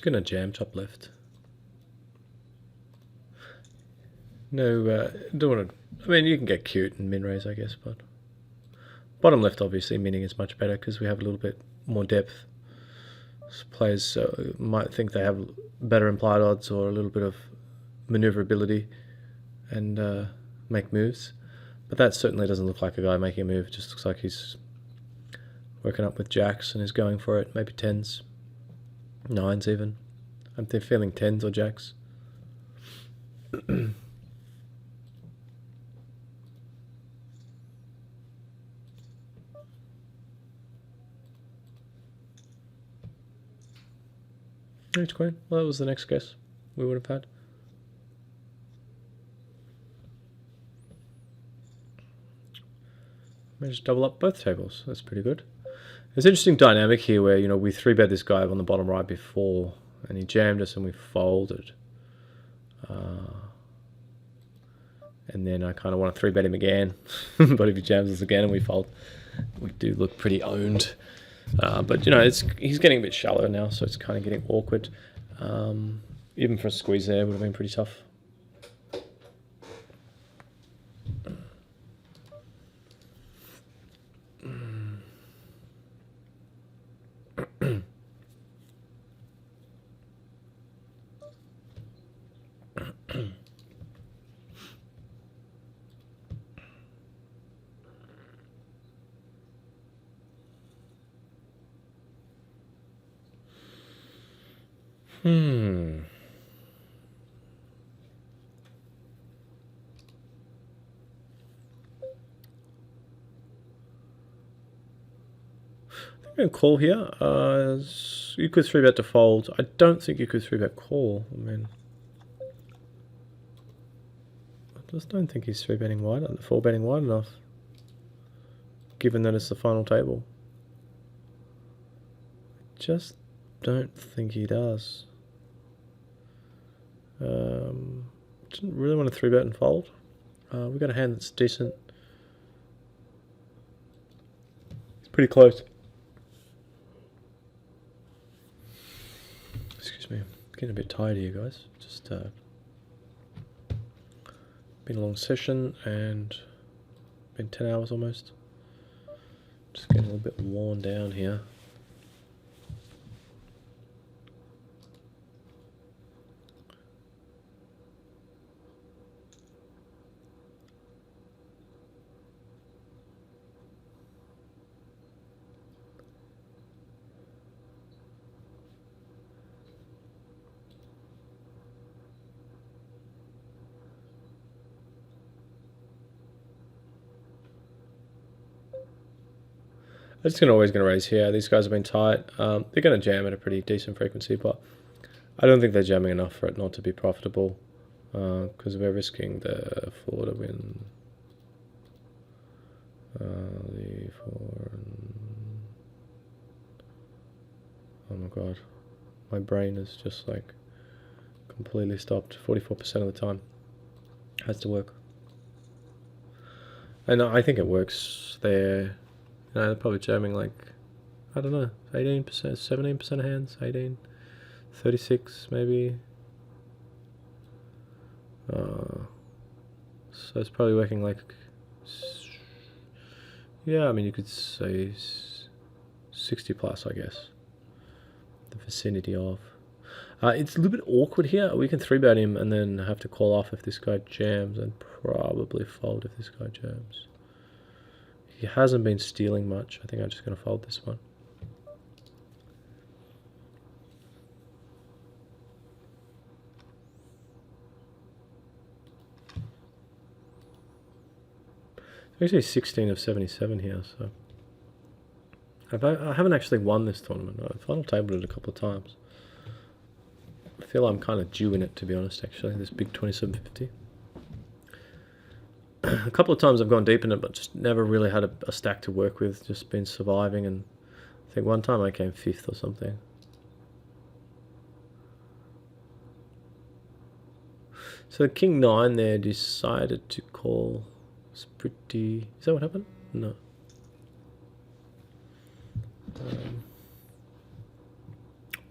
just gonna jam top left. No, don't want to. I mean, you can get cute and min raise, I guess, but bottom left, obviously, minning is much better because we have a little bit more depth. So players might think they have better implied odds or a little bit of maneuverability and make moves, but that certainly doesn't look like a guy making a move. It just looks like he's working up with jacks and is going for it. Maybe tens, nines even. I'm feeling tens or jacks. Ace queen. Well, that was the next guess we would have had. Managed to double up both tables. That's pretty good. There's an interesting dynamic here where, you know, we 3-bet this guy on the bottom right before and he jammed us and we folded. And then I kind of want to 3-bet him again. But if he jams us again and we fold, we do look pretty owned. But, you know, he's getting a bit shallow now, so it's kind of getting awkward. Even for a squeeze there would have been pretty tough. I'm going to call here. You could 3-bet to fold. I don't think you could 3-bet call. I mean, I just don't think he's 3-betting wide, 4-betting wide enough, given that it's the final table. I just don't think he does. Didn't really want to 3-bet and fold. We've got a hand that's decent. It's pretty close. Excuse me, getting a bit tired here, guys. Just been a long session and been 10 hours almost. Just getting a little bit worn down here. I'm just always going to raise here. These guys have been tight. They're going to jam at a pretty decent frequency, but I don't think they're jamming enough for it not to be profitable, because we're risking the 4 to win. The 4. Oh my god, my brain is just like completely stopped. 44% of the time has to work, and I think it works there. You know, they're probably jamming like, I don't know, 18%, 17% of hands, 18, 36 maybe. So it's probably working like, yeah, I mean, you could say 60 plus, I guess. The vicinity of. It's a little bit awkward here. We can 3-bet him and then have to call off if this guy jams, and probably fold if this guy jams. He hasn't been stealing much. I think I'm just going to fold this one. It's actually 16 of 77 here, so I haven't actually won this tournament. I've final tabled it a couple of times. I feel I'm kind of due in it, to be honest, actually, this big 2750. A couple of times I've gone deep in it, but just never really had a stack to work with, just been surviving, and I think one time I came 5th or something. So King 9 there decided to call. It's pretty... Is that what happened? No.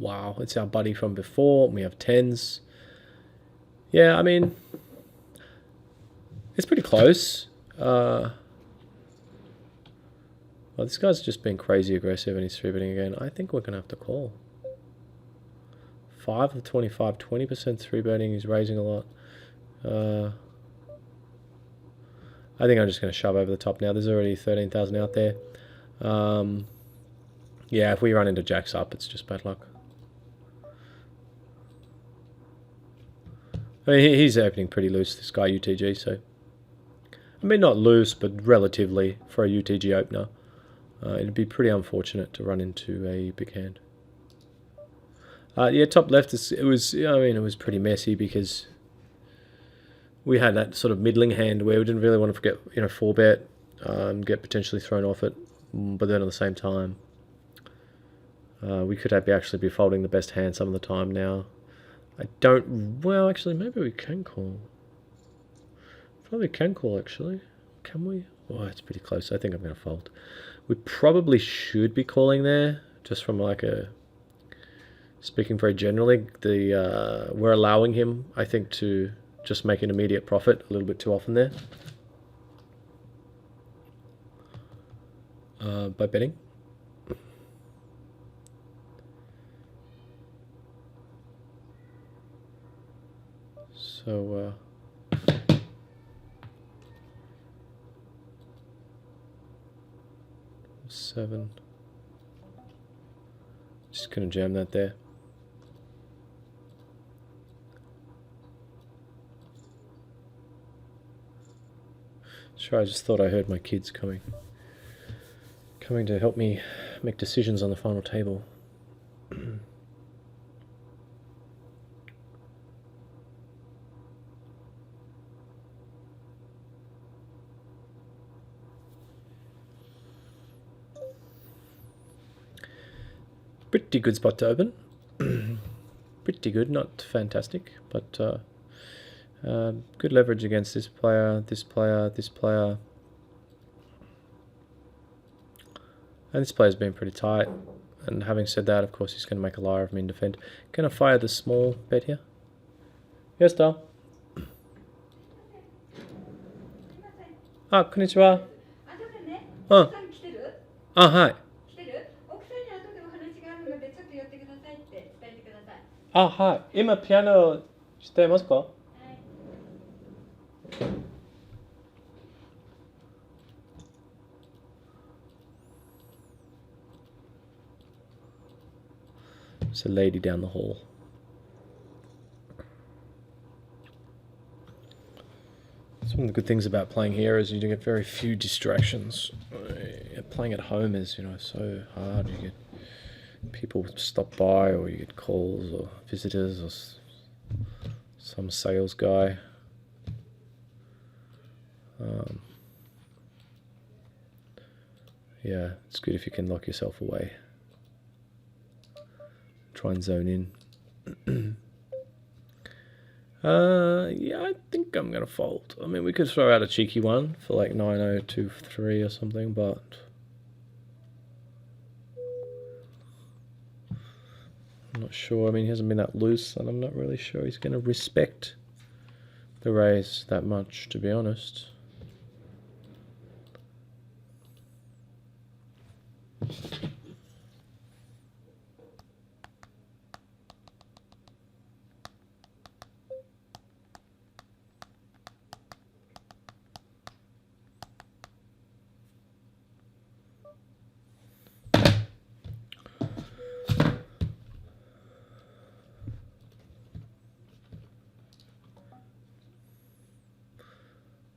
Wow, it's our buddy from before. We have 10s. Yeah, I mean, it's pretty close. Well, this guy's just been crazy aggressive and he's 3-betting again. I think we're going to have to call. 5 of 25, 20% 3-betting. He's raising a lot. I think I'm just going to shove over the top now. There's already 13,000 out there. Yeah, if we run into jacks up, it's just bad luck. I mean, he's opening pretty loose, this guy UTG, so... I mean, not loose, but relatively for a UTG opener. It'd be pretty unfortunate to run into a big hand. Yeah, top left, it was pretty messy because we had that sort of middling hand where we didn't really want to get, 4-bet, get potentially thrown off it, but then at the same time, we could actually be folding the best hand some of the time now. Well, actually, maybe we can call. Probably can call, actually. Can we? Oh, it's pretty close. I think I'm going to fold. We probably should be calling there, just from like speaking very generally. We're allowing him, I think, to just make an immediate profit a little bit too often there. By betting. So, 7. Just gonna jam that there. Sure, I just thought I heard my kids coming to help me make decisions on the final table. Pretty good spot to open. Pretty good, not fantastic, but good leverage against this player, this player, this player. And this player's been pretty tight. And having said that, of course, he's going to make a liar of me in defend. Can I fire the small bet here? Yes, Dal. Ah, konnichiwa. Hi. はい。今ピアノしてますか？はい。There's a lady down the hall. Some of the good things about playing here is you get very few distractions. Playing at home is, so hard. You get people stop by, or you get calls or visitors or some sales guy. Yeah, it's good if you can lock yourself away. Try and zone in. Yeah, I think I'm going to fold. I mean, we could throw out a cheeky one for like 9-0-2-3 or something, but... I'm not sure. I mean, he hasn't been that loose, and I'm not really sure he's going to respect the raise that much, to be honest.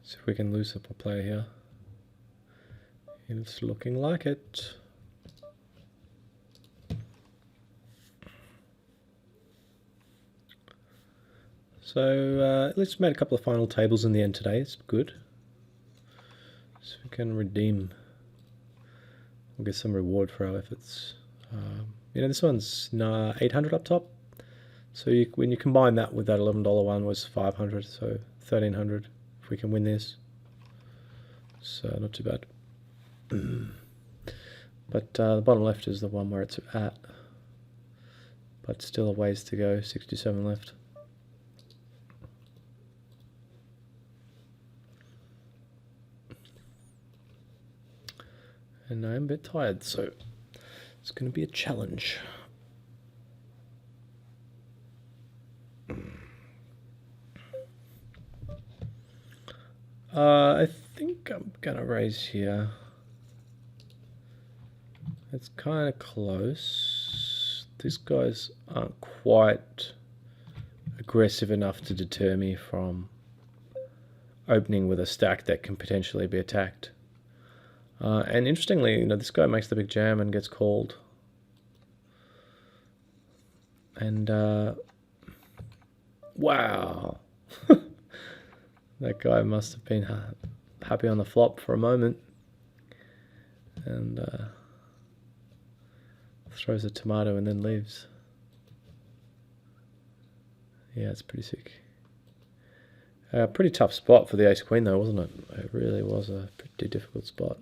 See if we can lose up a player here. It's looking like it. So let's make a couple of final tables in the end today. It's good. So we can redeem. We'll get some reward for our efforts. This one's 800 up top. So when you combine that with that $11 one was 500, so 1300 if we can win this. So not too bad. But the bottom left is the one where it's at. but still a ways to go. 67 left. And I'm a bit tired, so it's going to be a challenge. I think I'm going to raise here. It's kind of close. These guys aren't quite aggressive enough to deter me from opening with a stack that can potentially be attacked. And interestingly, this guy makes the big jam and gets called. And wow, that guy must have been happy on the flop for a moment, and throws a tomato and then leaves. Yeah, it's pretty sick. Pretty tough spot for the ace queen though, wasn't it? It really was a pretty difficult spot.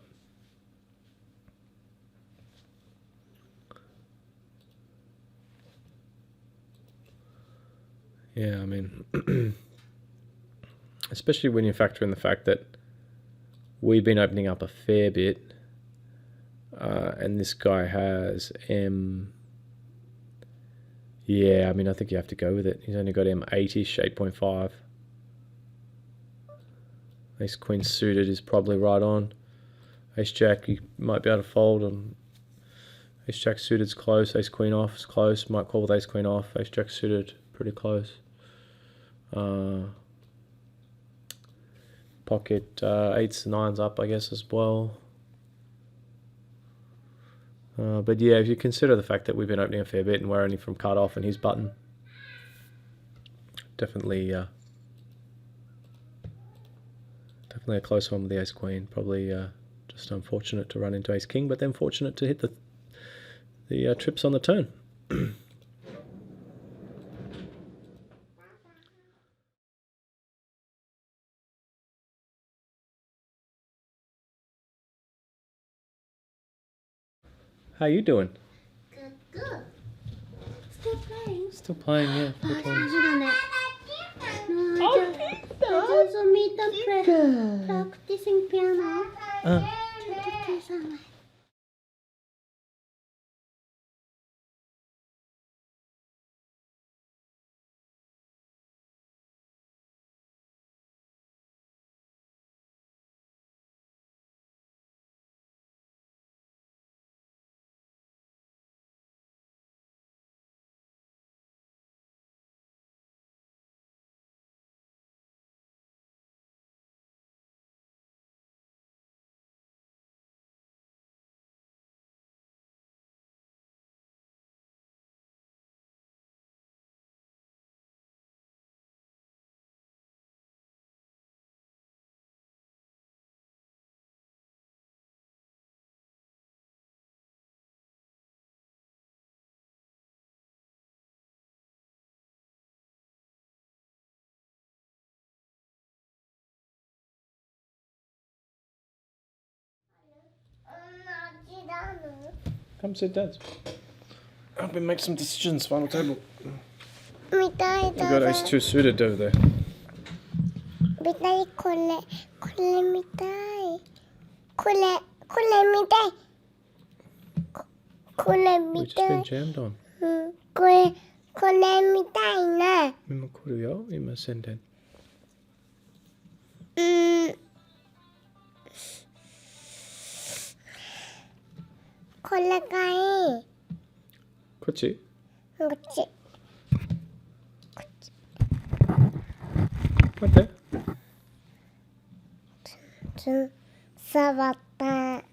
Yeah, I mean, especially when you factor in the fact that we've been opening up a fair bit, and this guy has M. Yeah, I mean, I think you have to go with it. He's only got M8-ish, 8.5. Ace queen suited is probably right on. Ace jack, you might be able to fold. Ace jack suited is close. Ace queen off is close. Might call with ace queen off. Ace jack suited, pretty close. Pocket 8s and 9s up, I guess, as well. But yeah, if you consider the fact that we've been opening a fair bit and we're only from cut off and his button, definitely a close one with the ace queen. Probably just unfortunate to run into ace king, but then fortunate to hit the trips on the turn. How you doing? Good. Still playing. Still playing, yeah. I also meet the practicing piano. Come sit down. Help me make some decisions, final table. We've got ace 2 suited over there. We just been jammed on. これみたいな。今来るよ、今宣伝。これがいい。こっち？こっち。待って。触った。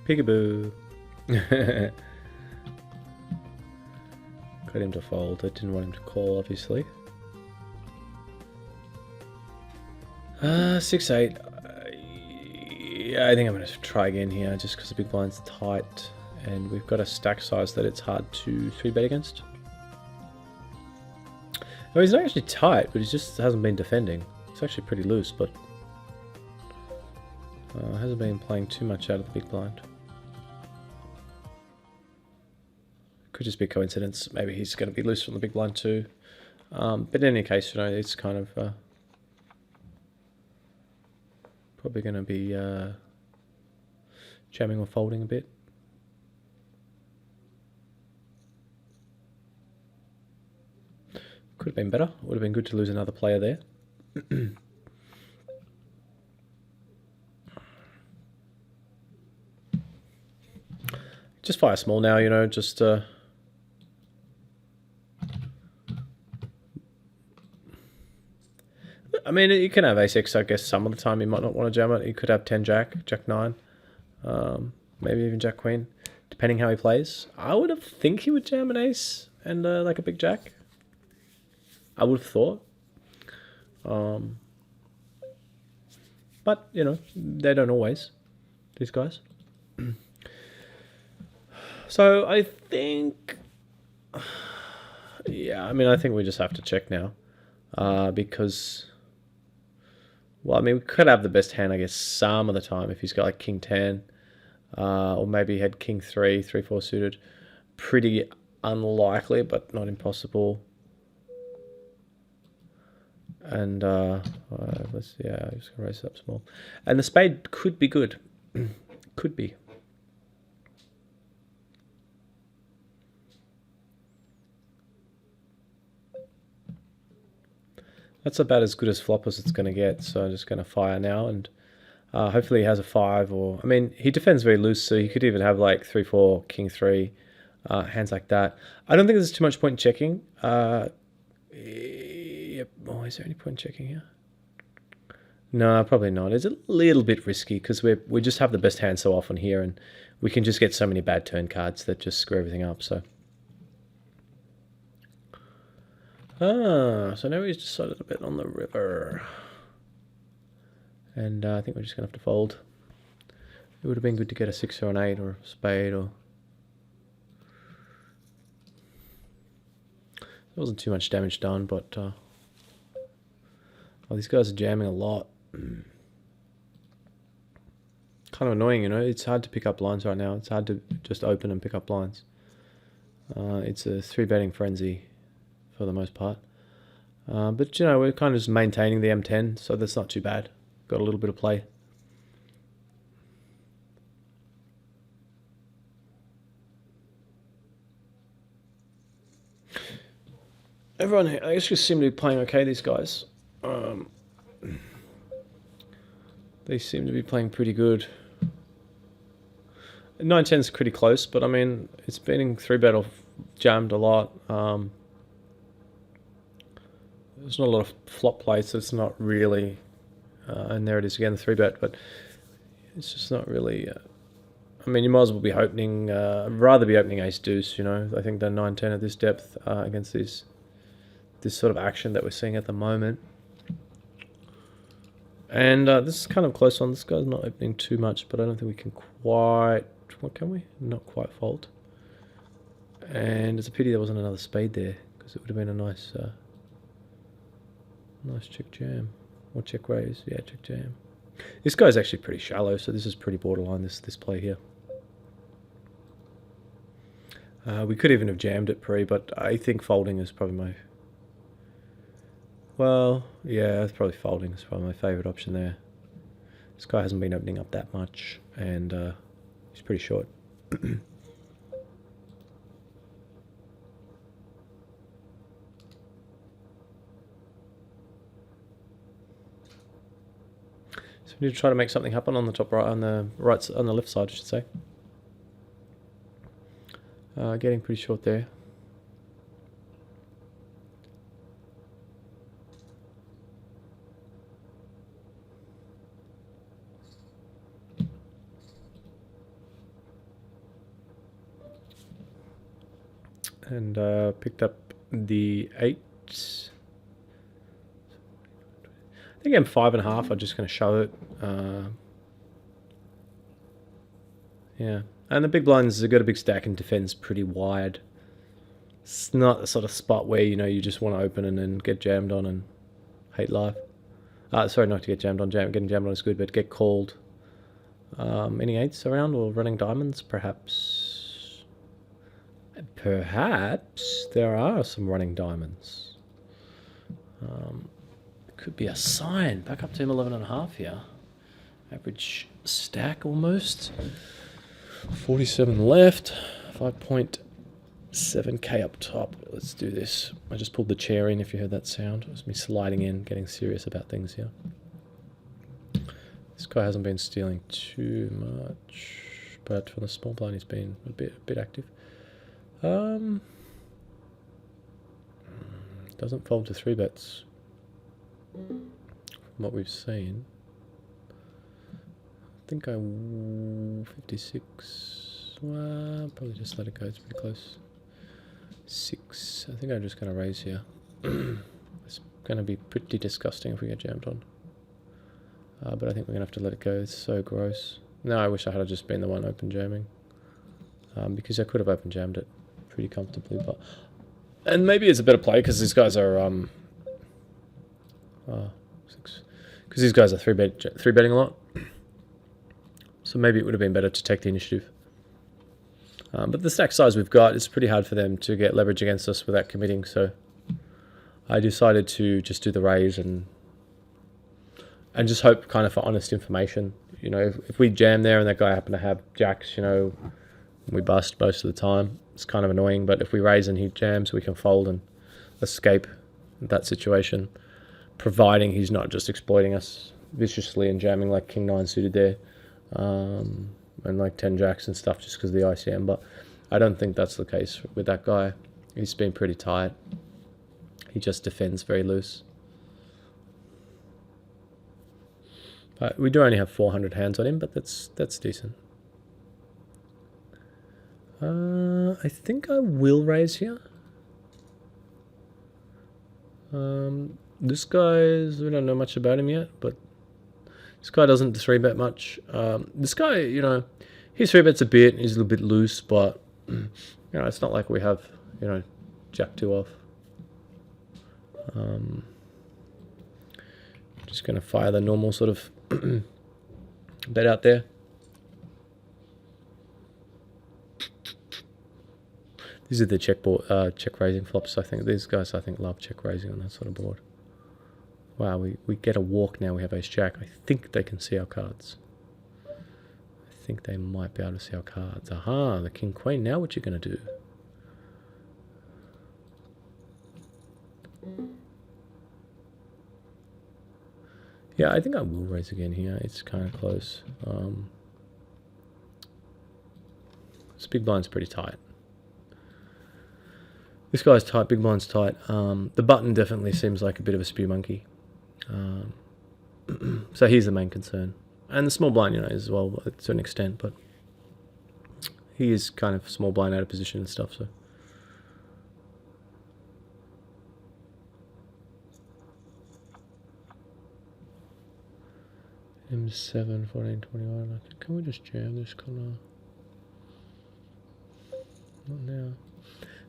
Peekaboo. Got him to fold. I didn't want him to call, obviously. 6-8. Yeah, I think I'm going to try again here, just because the big blind's tight, and we've got a stack size that it's hard to 3-bet against. Oh, he's not actually tight, but he just hasn't been defending. It's actually pretty loose, but hasn't been playing too much out of the big blind. Could just be coincidence. Maybe he's going to be loose from the big blind too. But in any case, you know, it's kind of probably going to be jamming or folding a bit. Could have been better. Would have been good to lose another player there. Just fire small now, you know, just I mean, you can have ace-x, I guess, some of the time. You might not want to jam it. You could have 10-jack, jack-9, maybe even jack-queen, depending how he plays. I would have think he would jam an ace and like a big jack. I would have thought. But, you know, they don't always, these guys. So I think, yeah, I mean, I think we just have to check now because, well, I mean, we could have the best hand, I guess, some of the time if he's got like king 10 or maybe he had king 3, 3-4 suited. Pretty unlikely, but not impossible. And let's, yeah, I'm just gonna raise it up small. And the spade could be good. Could be. That's about as good as flop as it's going to get, so I'm just going to fire now, and hopefully he has a 5, or, I mean, he defends very loose, so he could even have like 3-4, king 3, hands like that. I don't think there's too much point in checking. Yep. Oh, is there any point in checking here? No, probably not. It's a little bit risky, because we just have the best hand so often here, and we can just get so many bad turn cards that just screw everything up, so... so now he's decided a bet on the river. And I think we're just going to have to fold. It would have been good to get a 6 or an 8 or a spade or... There wasn't too much damage done, but... oh, these guys are jamming a lot. Kind of annoying, you know. It's hard to pick up lines right now. It's hard to just open and pick up lines. It's a 3-betting frenzy for the most part. But, you know, we're kind of just maintaining the M10, so that's not too bad. Got a little bit of play. Everyone, I guess, just seem to be playing okay, these guys. They seem to be playing pretty good. 9-10 is pretty close, but, I mean, it's been 3-bet or jammed a lot. There's not a lot of flop plays, so it's not really, and there it is again, the 3-bet, but it's just not really, I mean, you might as well be opening, rather be opening ace-deuce, you know. I think the 9-10 at this depth against this sort of action that we're seeing at the moment. And this is kind of close on. This guy's not opening too much, but I don't think we can quite, what can we? Not quite fold. And it's a pity there wasn't another spade there, because it would have been a nice... nice check jam. Or check raise. Yeah, check jam. This guy's actually pretty shallow, so this is pretty borderline, this play here. We could even have jammed it pre, but I think folding is probably my... Well, yeah, it's probably folding. It's probably my favourite option there. This guy hasn't been opening up that much, and he's pretty short. So we need to try to make something happen on the top right, on the left side, I should say. Getting pretty short there. and picked up the 8. I think M5.5. I'm just going to shove it. Yeah, and the big blinds have got a big stack and defends pretty wide. It's not the sort of spot where you just want to open and then get jammed on and hate life. Sorry, not to get jammed on. Getting jammed on is good, but get called. Any 8s around or running diamonds, perhaps? Perhaps there are some running diamonds. Could be a sign. Back up to M11.5 here. Average stack almost. 47 left. 5.7k up top. Let's do this. I just pulled the chair in if you heard that sound. It was me sliding in, getting serious about things here. This guy hasn't been stealing too much, but for the small blind he's been a bit active. Doesn't fold to 3 bets from what we've seen. I think 56. Well, probably just let it go. It's pretty close. 6. I think I'm just going to raise here. It's going to be pretty disgusting if we get jammed on. But I think we're going to have to let it go. It's so gross. No, I wish I had just been the one open jamming. Because I could have open jammed it pretty comfortably. And maybe it's a better play because these guys are 6. Because these guys are 3 betting a lot. So maybe it would have been better to take the initiative. But the stack size we've got, it's pretty hard for them to get leverage against us without committing. So I decided to just do the raise and just hope kind of for honest information. If we jam there and that guy happen to have jacks, we bust most of the time. It's kind of annoying, but if we raise and he jams, we can fold and escape that situation, providing he's not just exploiting us viciously and jamming like King 9 suited there, and like 10 jacks and stuff just because of the ICM. But I don't think that's the case with that guy. He's been pretty tight. He just defends very loose. But we do only have 400 hands on him, but that's decent. I think I will raise here. This guy, we don't know much about him yet, but this guy doesn't 3-bet much. This guy, he 3-bets a bit. He's a little bit loose, but it's not like we have, jack 2 off. Just going to fire the normal sort of bet out there. These are the check raising flops. I think these guys love check raising on that sort of board. Wow, we get a walk now. We have ace jack. I think they can see our cards. I think they might be able to see our cards. Aha, the king queen. Now what you gonna do? Yeah, I think I will raise again here. It's kind of close. This big blind's pretty tight. This guy's tight, big blind's tight. The button definitely seems like a bit of a spew monkey. So he's the main concern. And the small blind, as well to an extent, but he is kind of small blind out of position and stuff, so. M7, 14, 21. I think, can we just jam this corner? Not now.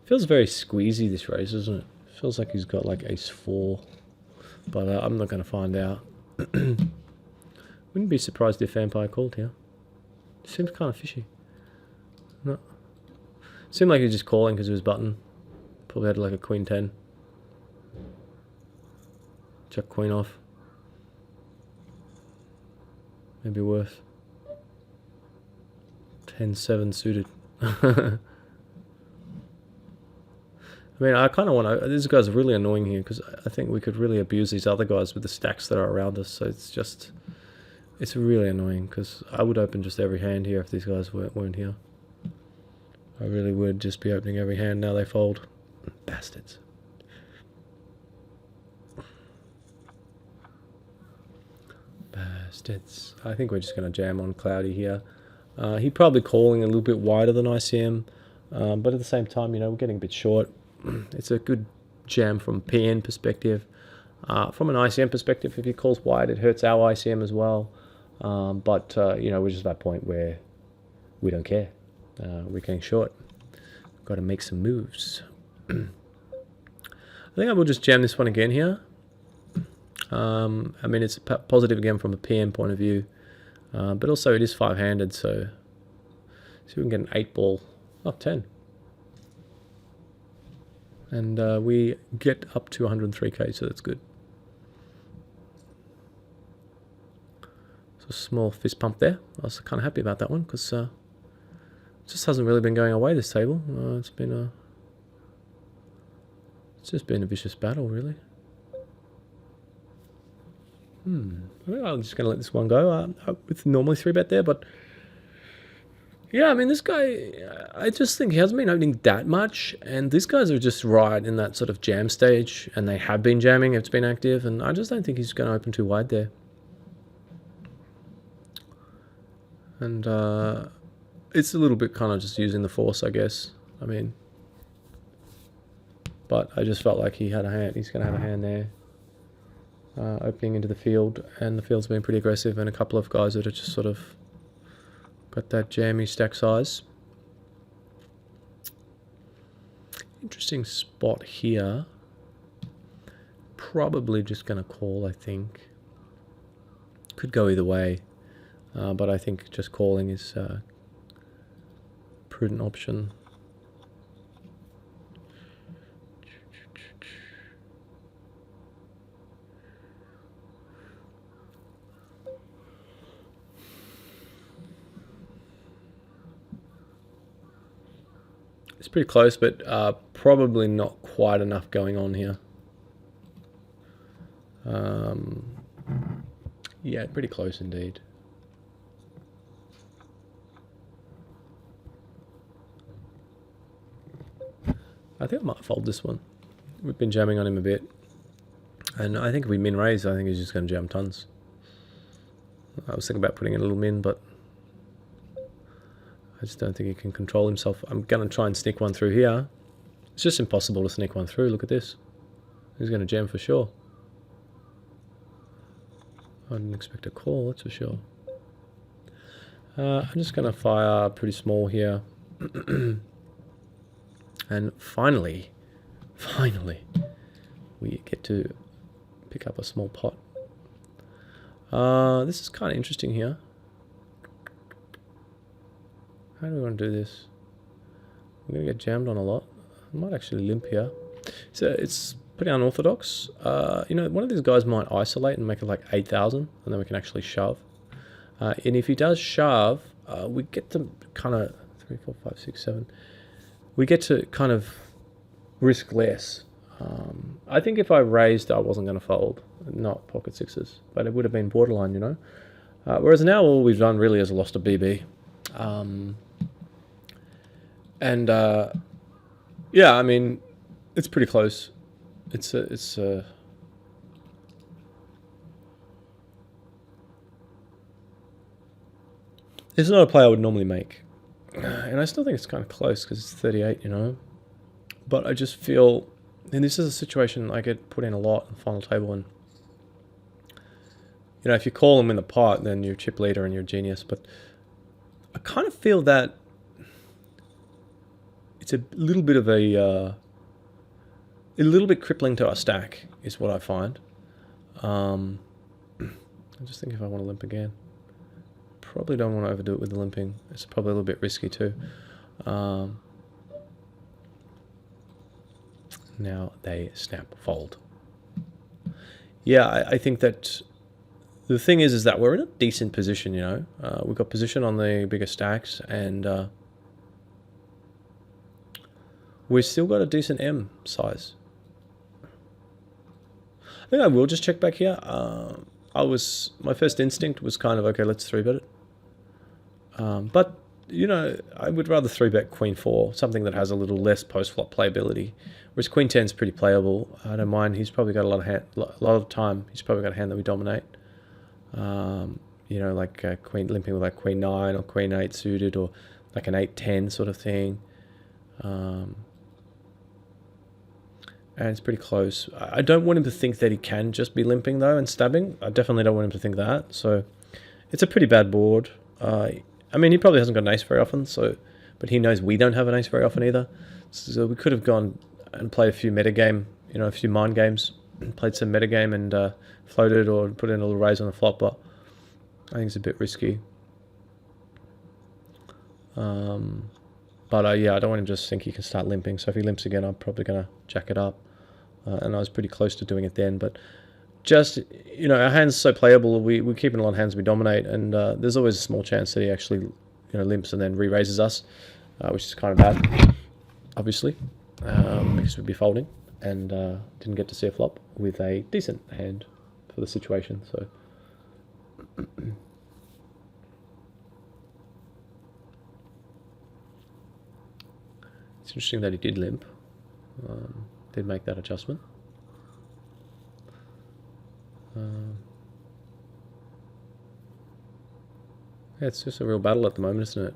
Feels very squeezy, this race, doesn't it? Feels like he's got like ace 4. But I'm not going to find out. Wouldn't be surprised if Vampire called here. Seems kind of fishy. No. Seemed like he was just calling because of his button. Probably had like a queen 10. Check queen off. Maybe worth. 10-7 suited. I mean, I kind of want to. These guys are really annoying here because I think we could really abuse these other guys with the stacks that are around us. So it's really annoying because I would open just every hand here if these guys weren't here. I really would just be opening every hand. Now they fold. Bastards. Bastards. I think we're just going to jam on Cloudy here. He probably calling a little bit wider than ICM. But at the same time, you know, we're getting a bit short. It's a good jam from PN perspective. From an ICM perspective, if he calls wide, it hurts our ICM as well. But you know, we're just at that point where we don't care. We're getting short. Got to make some moves. I think I will just jam this one again here. I mean, it's positive again from a PM point of view, but also it is five-handed, so see if we can get an 8 ball, not 10. And we get up to 103k, so that's good. So a small fist pump there. I was kind of happy about that one because it just hasn't really been going our way, this table. It's just been a vicious battle, really. I think I'm just going to let this one go. With normally 3-bet there, but yeah, I mean, this guy, I just think he hasn't been opening that much, and these guys are just right in that sort of jam stage, and they have been jamming, it's been active, and I just don't think he's going to open too wide there. And it's a little bit kind of just using the force, I guess. I mean, but I just felt like he had a hand. He's going to have a hand there. Opening into the field, and the field's been pretty aggressive, and a couple of guys that are just sort of got that jammy stack size. Interesting spot here. Probably just going to call, I think. Could go either way, but I think just calling is a prudent option. It's pretty close, but probably not quite enough going on here. Yeah, pretty close indeed. I think I might fold this one. We've been jamming on him a bit. And I think if we min raise, I think he's just going to jam tons. I was thinking about putting in a little min, but I just don't think he can control himself. I'm going to try and sneak one through here. It's just impossible to sneak one through. Look at this. He's going to jam for sure. I didn't expect a call, that's for sure. I'm just going to fire pretty small here. And finally, we get to pick up a small pot. This is kind of interesting here. How do we want to do this? We're going to get jammed on a lot. I might actually limp here. So it's pretty unorthodox. You know, one of these guys might isolate and make it like 8,000, and then we can actually shove. And if he does shove, we get to kind of 3, 4, 5, 6, 7. We get to kind of risk less. I think if I raised, I wasn't going to fold, not pocket sixes, but it would have been borderline, you know. Whereas now all we've done really is lost a BB. Yeah, I mean, it's pretty close. It's not a play I would normally make. And I still think it's kind of close because it's 38, you know. But I just feel, and this is a situation I get put in a lot in the final table, and you know, if you call them in the pot, then you're chip leader and you're a genius. But I kind of feel that it's a little bit of a little bit crippling to our stack is what I find. I just think if I want to limp again, probably don't want to overdo it with the limping. It's probably a little bit risky too. Now they snap fold. Yeah, I think that the thing is that we're in a decent position, you know. We've got position on the bigger stacks, and we've still got a decent M size. I think I will just check back here. My first instinct was kind of, okay, let's 3-bet it. But, you know, I would rather 3-bet Queen 4, something that has a little less post-flop playability. Whereas Queen 10 is pretty playable. I don't mind. He's probably got a lot of time. He's probably got a hand that we dominate. You know, like Queen limping with like Queen 9 or Queen 8 suited, or like an 8-10 sort of thing. And it's pretty close. I don't want him to think that he can just be limping though and stabbing. I definitely don't want him to think that. So it's a pretty bad board. I mean, he probably hasn't got an ace very often, but he knows we don't have an ace very often either. So we could have gone and played a few metagame, a few mind games, and played some metagame and floated or put in a little raise on the flop, but I think it's a bit risky. But yeah, I don't want him to just think he can start limping. So if he limps again, I'm probably going to jack it up. And I was pretty close to doing it then. But just, our hand's so playable. We keep in a lot of hands we dominate. And there's always a small chance that he actually, limps and then re-raises us, which is kind of bad, obviously, because we'd be folding. And didn't get to see a flop with a decent hand for the situation. So it's interesting that he did limp. Did make that adjustment. Yeah, it's just a real battle at the moment, isn't it?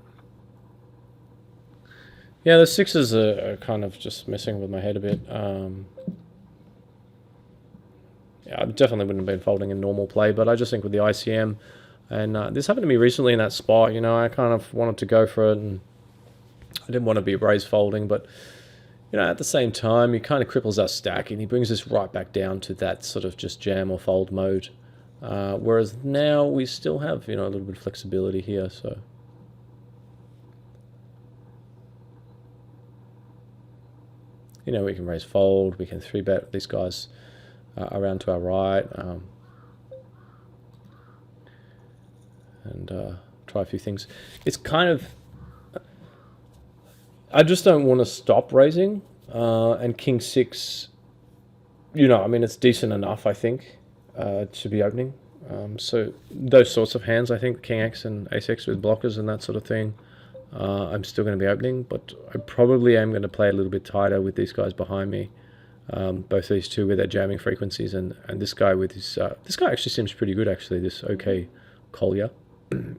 Yeah, the sixes are kind of just messing with my head a bit. Yeah, I definitely wouldn't have been folding in normal play, but I just think with the ICM, and this happened to me recently in that spot, I kind of wanted to go for it, and I didn't want to be raise folding, but at the same time, he kind of cripples our stack, and he brings us right back down to that sort of just jam or fold mode. Whereas now we still have, a little bit of flexibility here, so. We can raise fold, we can 3-bet these guys around to our right, and try a few things. It's kind of, I just don't want to stop raising, and King 6, it's decent enough, I think, to be opening. So those sorts of hands, I think, King X and Ace X with blockers and that sort of thing, I'm still going to be opening, but I probably am going to play a little bit tighter with these guys behind me. Both these two with their jamming frequencies, and this guy with his, this guy actually seems pretty good, actually, this OK Collier.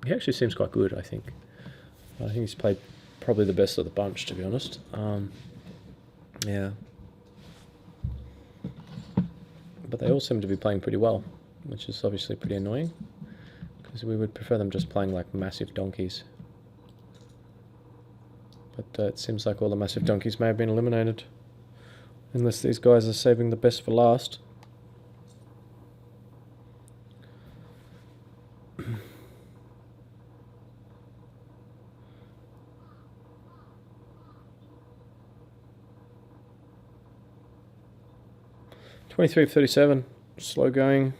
He actually seems quite good, I think. I think he's played probably the best of the bunch, to be honest. Yeah. But they all seem to be playing pretty well, which is obviously pretty annoying, because we would prefer them just playing like massive donkeys. But it seems like all the massive donkeys may have been eliminated, unless these guys are saving the best for last. $23.37, slow going.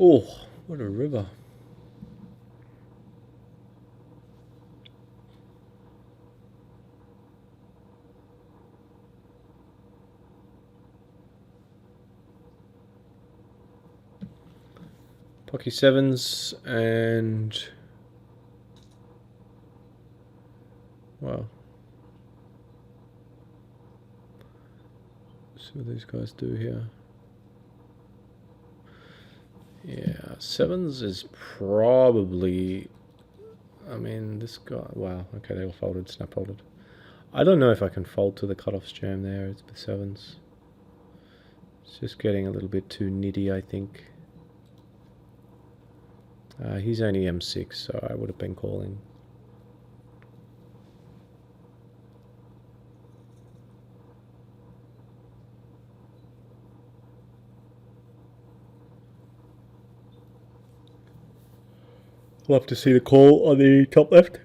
Oh, what a river. Pocky sevens and wow. See what these guys do here. Yeah, sevens is probably, this guy, wow, okay, they all folded, snap folded. I don't know if I can fold to the cutoffs jam there, it's the sevens. It's just getting a little bit too nitty, I think. He's only M6, so I would have been calling. Love to see the call on the top left.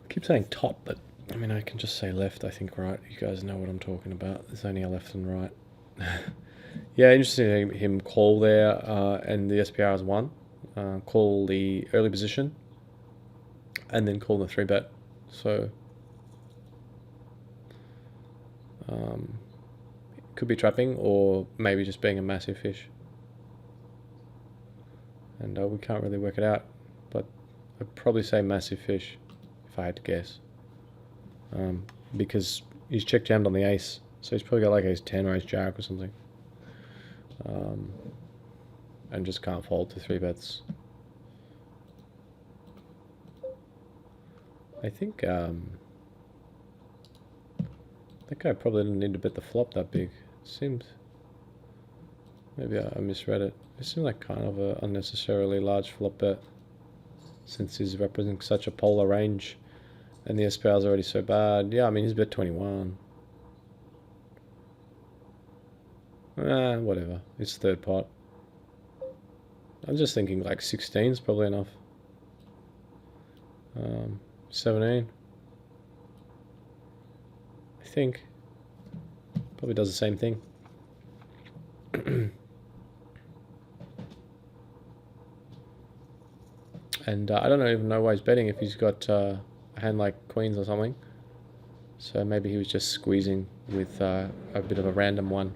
I keep saying top, but I can just say left, I think, right? You guys know what I'm talking about. There's only a left and right. Yeah, interesting him call there, and the SPR is 1. Call the early position, and then call the 3-bet. So, Could be trapping, or maybe just being a massive fish. And we can't really work it out, but I'd probably say massive fish if I had to guess. Because he's check jammed on the ace, so he's probably got like ace 10 or ace jack or something. And just can't fold to 3-bets. I think that guy probably didn't need to bet the flop that big. Seemed, maybe I misread it. It seemed like kind of an unnecessarily large flop bet, since he's representing such a polar range, and the SPR's already so bad. Yeah, I mean he's bet 21. Whatever. It's third pot. I'm just thinking like 16 is probably enough. 17. I think. Probably does the same thing. And I don't even know why he's betting if he's got a hand like queens or something. So maybe he was just squeezing with a bit of a random one.